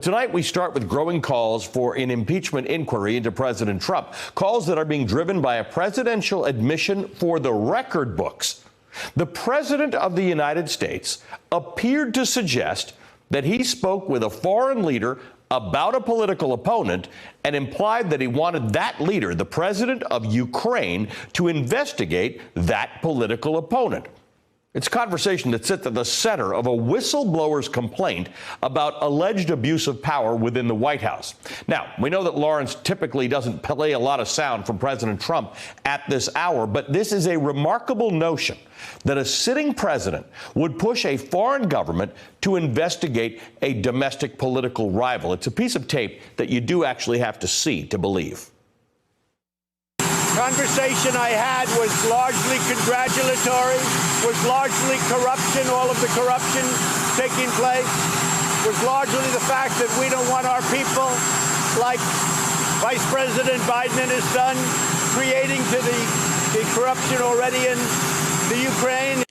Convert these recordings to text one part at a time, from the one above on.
Tonight, we start with growing calls for an impeachment inquiry into President Trump, calls that are being driven by a presidential admission for the record books. The President of the United States appeared to suggest that he spoke with a foreign leader about a political opponent and implied that he wanted that leader, the President of Ukraine, to investigate that political opponent. It's a conversation that sits at the center of a whistleblower's complaint about alleged abuse of power within the White House. Now, we know that Lawrence typically doesn't play a lot of sound from President Trump at this hour, but this is a remarkable notion that a sitting president would push a foreign government to investigate a domestic political rival. It's a piece of tape that you do actually have to see to believe. Conversation I had was largely congratulatory, was largely corruption, all of the corruption taking place, was largely the fact that we don't want our people, like Vice President Biden and his son, creating to the corruption already in the Ukraine.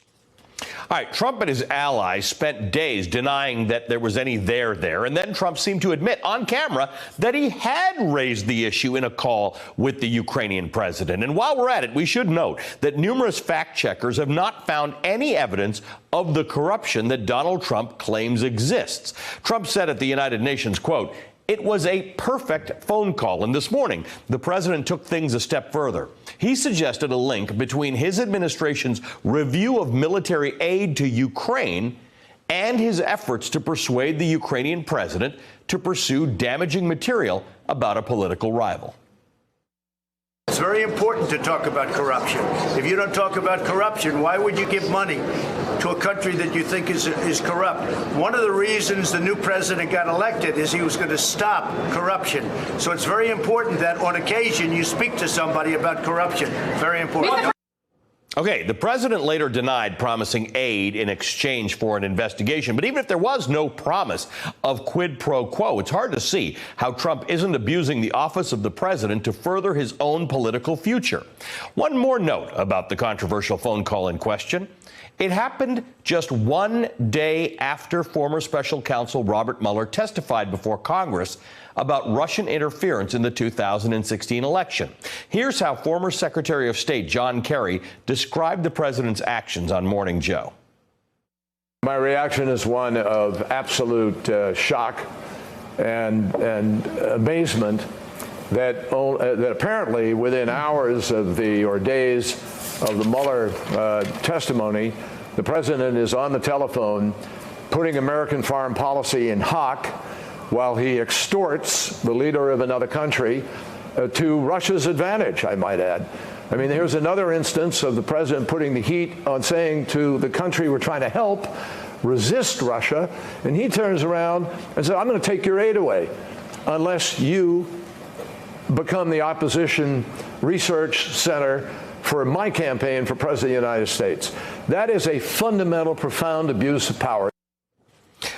All right, Trump and his allies spent days denying that there was any there, and then Trump seemed to admit on camera that he had raised the issue in a call with the Ukrainian president. And while we're at it, we should note that numerous fact checkers have not found any evidence of the corruption that Donald Trump claims exists. Trump said at the United Nations, quote, "It was a perfect phone call." And this morning, the president took things a step further. He suggested a link between his administration's review of military aid to Ukraine and his efforts to persuade the Ukrainian president to pursue damaging material about a political rival. It's very important to talk about corruption. If you don't talk about corruption, why would you give money to a country that you think is corrupt? One of the reasons the new president got elected is he was going to stop corruption. So it's very important that on occasion you speak to somebody about corruption. Very important. Okay, the president later denied promising aid in exchange for an investigation. But even if there was no promise of quid pro quo, it's hard to see how Trump isn't abusing the office of the president to further his own political future. One more note about the controversial phone call in question. It happened just one day after former special counsel Robert Mueller testified before Congress about Russian interference in the 2016 election. Here's how former Secretary of State John Kerry described the president's actions on Morning Joe. My reaction is one of absolute shock and amazement that apparently within hours of days of the Mueller testimony, the president is on the telephone putting American foreign policy in hock while he extorts the leader of another country to Russia's advantage, I might add. I mean, here's another instance of the president putting the heat on saying to the country we're trying to help resist Russia, and he turns around and says, "I'm going to take your aid away unless you become the opposition research center for my campaign for President of the United States." That is a fundamental, profound abuse of power.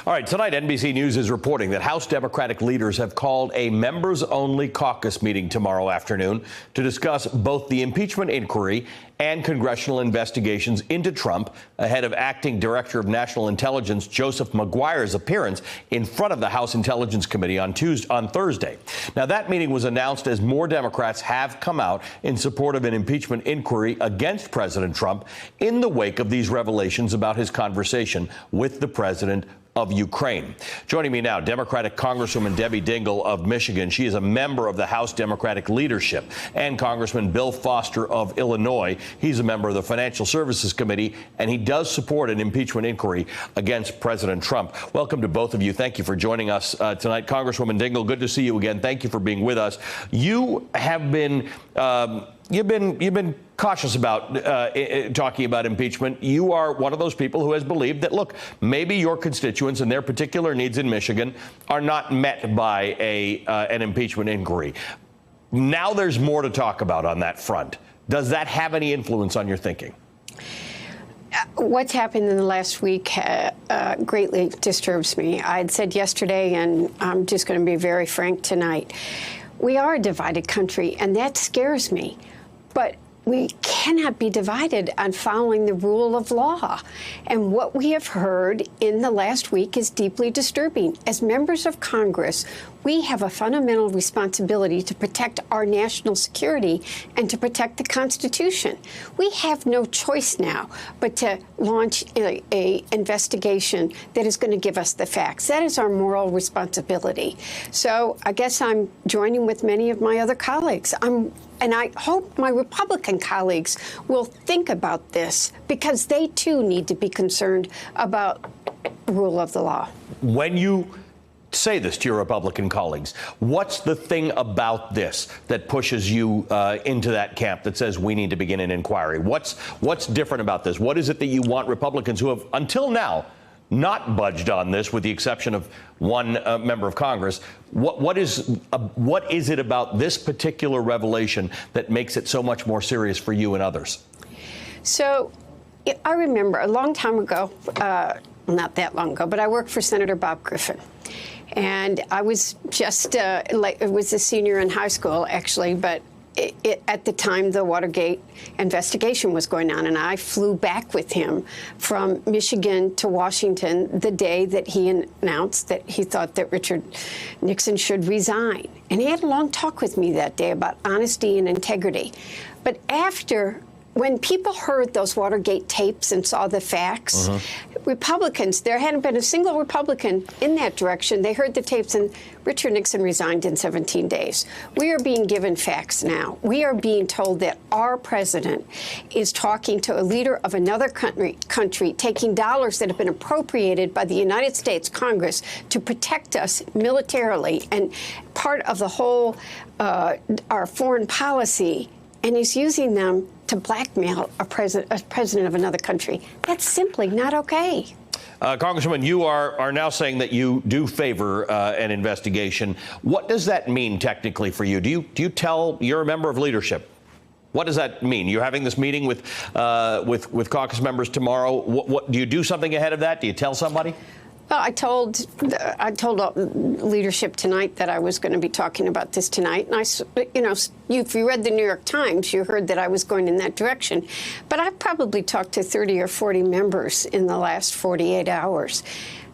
All right, tonight NBC News is reporting that House Democratic leaders have called a members-only caucus meeting tomorrow afternoon to discuss both the impeachment inquiry and congressional investigations into Trump ahead of Acting Director of National Intelligence Joseph Maguire's appearance in front of the House Intelligence Committee on Thursday. Now, that meeting was announced as more Democrats have come out in support of an impeachment inquiry against President Trump in the wake of these revelations about his conversation with the president of Ukraine. Joining me now, Democratic Congresswoman Debbie Dingell of Michigan. She is a member of the House Democratic leadership, and Congressman Bill Foster of Illinois. He's a member of the Financial Services Committee, and he does support an impeachment inquiry against President Trump. Welcome to both of you. Thank you for joining us tonight. Congresswoman Dingell, good to see you again. Thank you for being with us. You have been You've been cautious about talking about impeachment. You are one of those people who has believed that, look, maybe your constituents and their particular needs in Michigan are not met by an impeachment inquiry. Now there's more to talk about on that front. Does that have any influence on your thinking? What's happened in the last week greatly disturbs me. I had said yesterday, and I'm just going to be very frank tonight, we are a divided country, and that scares me. But we cannot be divided on following the rule of law. And what we have heard in the last week is deeply disturbing. As members of Congress, we have a fundamental responsibility to protect our national security and to protect the Constitution. We have no choice now but to launch a investigation that is going to give us the facts. That is our moral responsibility. So I guess I'm joining with many of my other colleagues. And I hope my Republican colleagues will think about this, because they too need to be concerned about the rule of the law. When you say this to your Republican colleagues, what's the thing about this that pushes you into that camp that says we need to begin an inquiry? What's different about this? What is it that you want Republicans who have until now not budged on this, with the exception of one member of Congress? What is it about this particular revelation that makes it so much more serious for you and others? So I remember a long time ago, not that long ago, but I worked for Senator Bob Griffin. And I was just was a senior in high school, actually, but at the time, the Watergate investigation was going on, and I flew back with him from Michigan to Washington the day that he announced that he thought that Richard Nixon should resign. And he had a long talk with me that day about honesty and integrity. But when people heard those Watergate tapes and saw the facts, Republicans, there hadn't been a single Republican in that direction. They heard the tapes, and Richard Nixon resigned in 17 days. We are being given facts now. We are being told that our president is talking to a leader of another country, taking dollars that have been appropriated by the United States Congress to protect us militarily and part of the whole, our foreign policy, and he's using them to blackmail a president of another country. That's simply not okay. Congresswoman, you are now saying that you do favor an investigation. What does that mean technically for you? Do you tell, you're a member of leadership, what does that mean? You're having this meeting with caucus members tomorrow. What do you do something ahead of that? Do you tell somebody? Well, I told leadership tonight that I was going to be talking about this tonight. And if you read the New York Times, you heard that I was going in that direction. But I've probably talked to 30 or 40 members in the last 48 hours.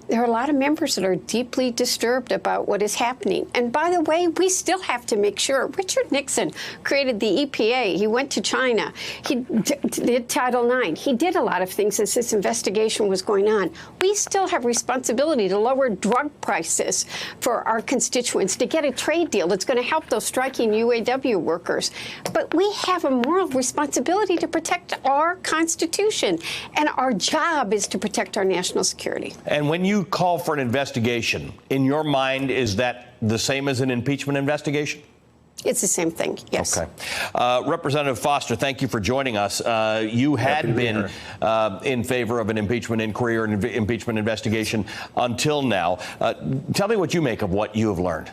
There are a lot of members that are deeply disturbed about what is happening. And by the way, we still have to make sure. Richard Nixon created the EPA. He went to China. He did Title IX. He did a lot of things as this investigation was going on. We still have responsibility to lower drug prices for our constituents, to get a trade deal that's going to help those striking UAW workers. But we have a moral responsibility to protect our Constitution, and our job is to protect our national security. And when you call for an investigation, in your mind, is that the same as an impeachment investigation? It's the same thing, yes. Okay. Representative Foster, thank you for joining us. You had been in favor of an impeachment inquiry or an impeachment investigation until now. Tell me what you make of what you have learned.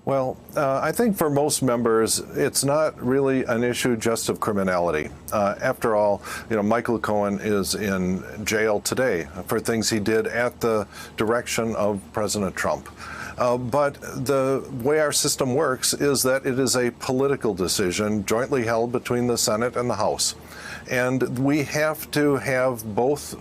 Well, I think for most members, it's not really an issue just of criminality. After all, Michael Cohen is in jail today for things he did at the direction of President Trump. But the way our system works is that it is a political decision jointly held between the Senate and the House. And we have to have both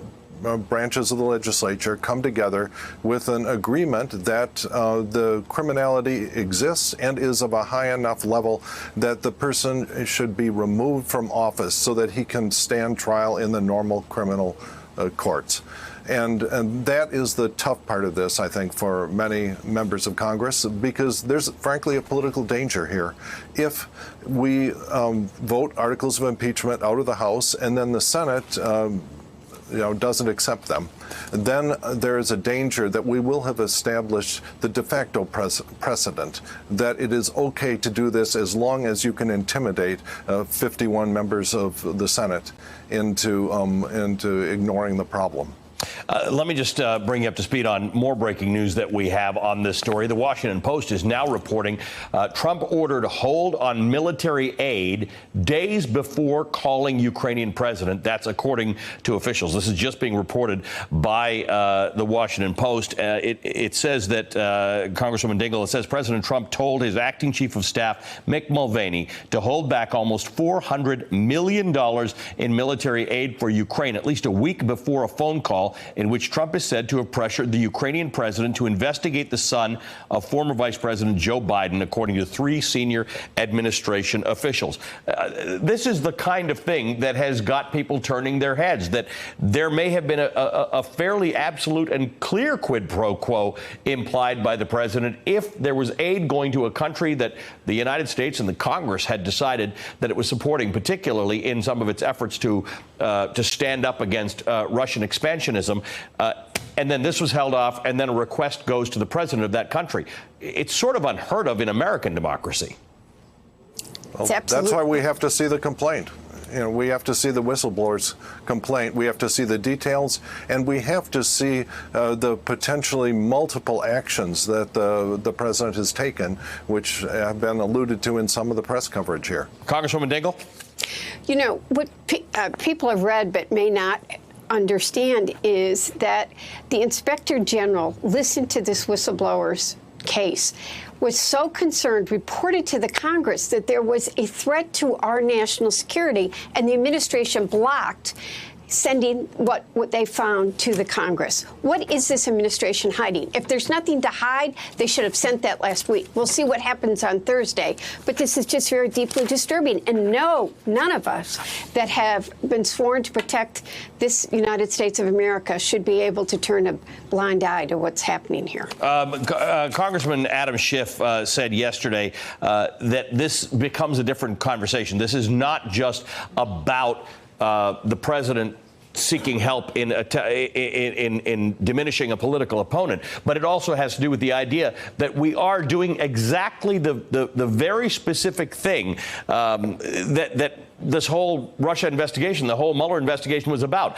branches of the legislature come together with an agreement that the criminality exists and is of a high enough level that the person should be removed from office so that he can stand trial in the normal criminal courts. And that is the tough part of this, I think, for many members of Congress, because there's frankly a political danger here. If we vote articles of impeachment out of the House and then the Senate doesn't accept them, then there is a danger that we will have established the de facto precedent that it is okay to do this as long as you can intimidate 51 members of the Senate into ignoring the problem. Let me just bring you up to speed on more breaking news that we have on this story. The Washington Post is now reporting Trump ordered a hold on military aid days before calling Ukrainian president. That's according to officials. This is just being reported by the Washington Post. It says that, Congresswoman Dingell, it says President Trump told his acting chief of staff, Mick Mulvaney, to hold back almost $400 million in military aid for Ukraine, at least a week before a phone call in which Trump is said to have pressured the Ukrainian president to investigate the son of former Vice President Joe Biden, according to 3 senior administration officials. This is the kind of thing that has got people turning their heads, that there may have been a fairly absolute and clear quid pro quo implied by the president if there was aid going to a country that the United States and the Congress had decided that it was supporting, particularly in some of its efforts to stand up against Russian expansionism. And then this was held off, and then a request goes to the president of that country. It's sort of unheard of in American democracy. Well, that's why we have to see the complaint. You know, we have to see the whistleblower's complaint. We have to see the details, and we have to see the potentially multiple actions that the president has taken, which have been alluded to in some of the press coverage here. Congresswoman Dingell? You know, what people have read but may not understand is that the Inspector General listened to this whistleblower's case, was so concerned, reported to the Congress that there was a threat to our national security, and the administration blocked sending what they found to the Congress. What is this administration hiding? If there's nothing to hide, they should have sent that last week. We'll see what happens on Thursday. But this is just very deeply disturbing. And no, none of us that have been sworn to protect this United States of America should be able to turn a blind eye to what's happening here. Congressman Adam Schiff said yesterday that this becomes a different conversation. This is not just about the president seeking help in diminishing a political opponent, but it also has to do with the idea that we are doing exactly the very specific thing that this whole Russia investigation, the whole Mueller investigation was about.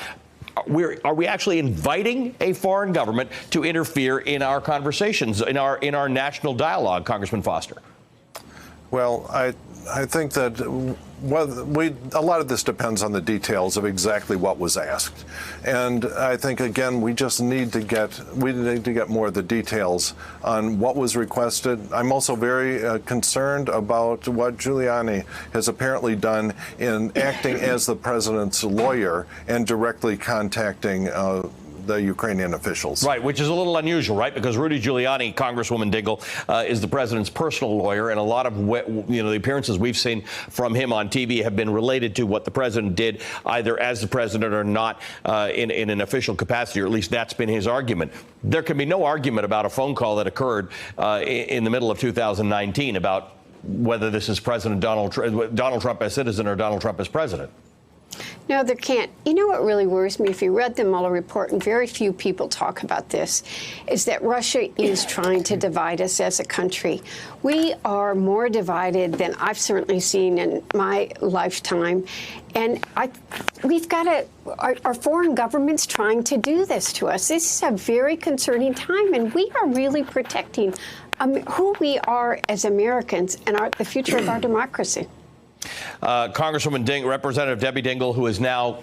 Are we actually inviting a foreign government to interfere in our conversations, in our national dialogue, Congressman Foster? Well, I think that a lot of this depends on the details of exactly what was asked, and I think again we need to get more of the details on what was requested. I'm also very concerned about what Giuliani has apparently done in acting as the president's lawyer and directly contacting the Ukrainian officials. Right, which is a little unusual, right? Because Rudy Giuliani, Congresswoman Dingell, is the president's personal lawyer, and a lot of the appearances we've seen from him on TV have been related to what the president did, either as the president or not in an official capacity, or at least that's been his argument. There can be no argument about a phone call that occurred in the middle of 2019 about whether this is President Donald Trump as citizen or Donald Trump as president. No, there can't. You know what really worries me? If you read the Mueller report, and very few people talk about this, is that Russia is trying to divide us as a country. We are more divided than I've certainly seen in my lifetime. And we've got to, our foreign government's trying to do this to us. This is a very concerning time, and we are really protecting who we are as Americans and the future of our democracy. Congresswoman Representative Debbie Dingell, who has now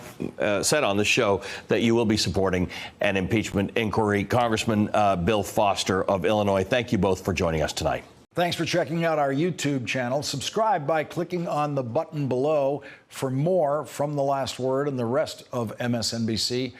said on the show that you will be supporting an impeachment inquiry. Congressman Bill Foster of Illinois, thank you both for joining us tonight. Thanks for checking out our YouTube channel. Subscribe by clicking on the button below for more from The Last Word and the rest of MSNBC.